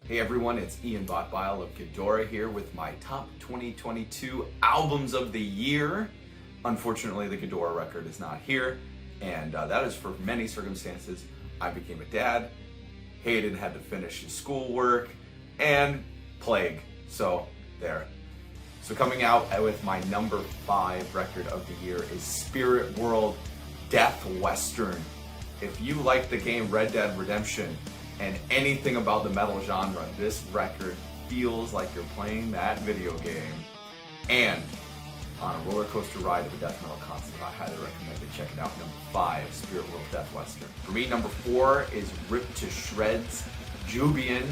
Hey everyone, it's Ian Botbile of Ghidorah here with my top 2022 albums of the year. Unfortunately, the Ghidorah record is not here, and that is for many circumstances. I became a dad, Hayden had to finish his schoolwork, and plague. So, there. So coming out with my number 5 record of the year is Spirit World Death Western. If you like the game Red Dead Redemption and anything about the metal genre, this record feels like you're playing that video game. And on a roller coaster ride of a death metal concert, I highly recommend it. Check it out. Number 5, Spirit World Death Western. For me, number 4 is Ripped to Shreds, Jubian.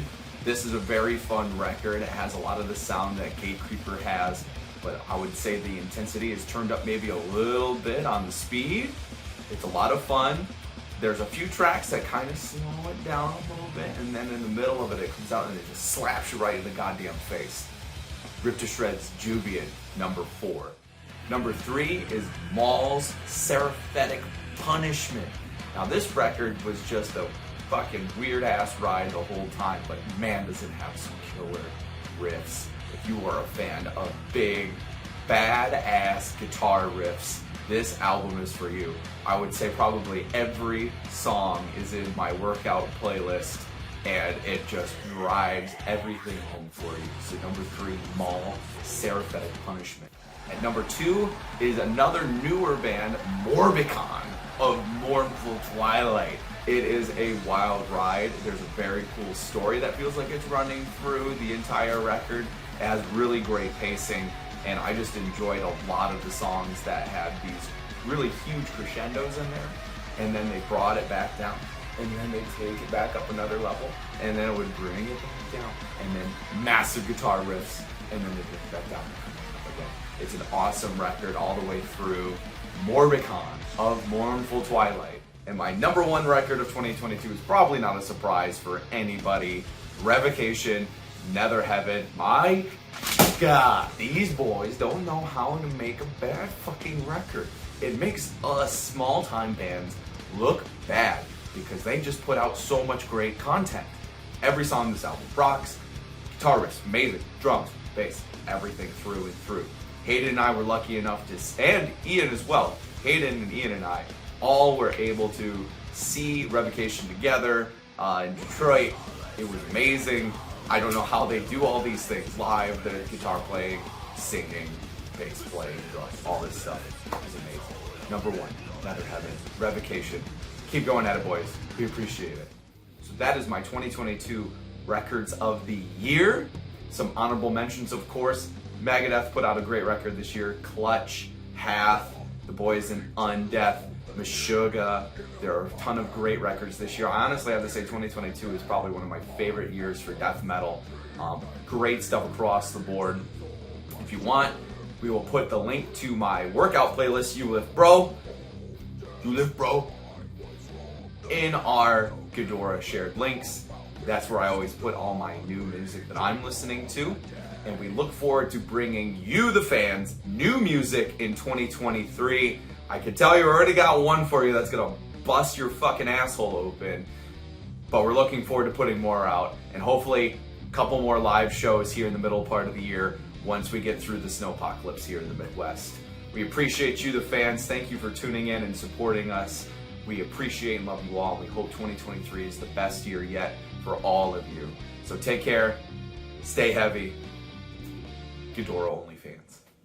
This is a very fun record. It has a lot of the sound that Gatecreeper has, but I would say the intensity is turned up maybe a little bit on the speed. It's a lot of fun. There's a few tracks that kind of slow it down a little bit, and then in the middle of it, it comes out and it just slaps you right in the goddamn face. Ripped to Shreds, Jubian, number 4. Number 3 is Maul's Seraphic Punishment. Now this record was just a fucking weird ass ride the whole time, but man does it have some killer riffs. If you are a fan of big, badass guitar riffs, this album is for you. I would say probably every song is in my workout playlist, and it just drives everything home for you. So number 3, Maul, Seraphic Punishment. At number 2 is another newer band, Morbicon of Mournful Twilight. It is a wild ride. There's a very cool story that feels like it's running through the entire record. It has really great pacing, and I just enjoyed a lot of the songs that had these really huge crescendos in there, and then they brought it back down, and then they take it back up another level, and then it would bring it back down, and then massive guitar riffs, and then they bring it back down again. It's an awesome record all the way through. Morbicon of Mournful Twilight. And my number 1 record of 2022 is probably not a surprise for anybody. Revocation, Nether Heaven. My God, these boys don't know how to make a bad fucking record. It makes us small-time bands look bad because they just put out so much great content. Every song on this album rocks, guitar riffs, amazing, drums, bass, everything through and through. Hayden and I were lucky enough to, and Ian as well, Hayden and Ian and I all were able to see Revocation together in Detroit. It was amazing. I don't know how they do all these things live, the guitar playing, singing, bass playing, drums, all this stuff is amazing. Number 1, Nether Heaven, Revocation. Keep going at it, boys. We appreciate it. So that is my 2022 records of the year. Some honorable mentions, of course. Megadeth put out a great record this year. Clutch, Hath, the boys in Undeath, Meshuggah. There are a ton of great records this year. I honestly have to say 2022 is probably one of my favorite years for death metal. Great stuff across the board. If you want, we will put the link to my workout playlist, You Lift Bro, in our Ghidorah shared links. That's where I always put all my new music that I'm listening to. And we look forward to bringing you, the fans, new music in 2023. I can tell you I already got one for you that's gonna bust your fucking asshole open. But we're looking forward to putting more out. And hopefully a couple more live shows here in the middle part of the year once we get through the snowpocalypse here in the Midwest. We appreciate you, the fans. Thank you for tuning in and supporting us. We appreciate and love you all. We hope 2023 is the best year yet for all of you. So take care, stay heavy, Ghidorah only fans.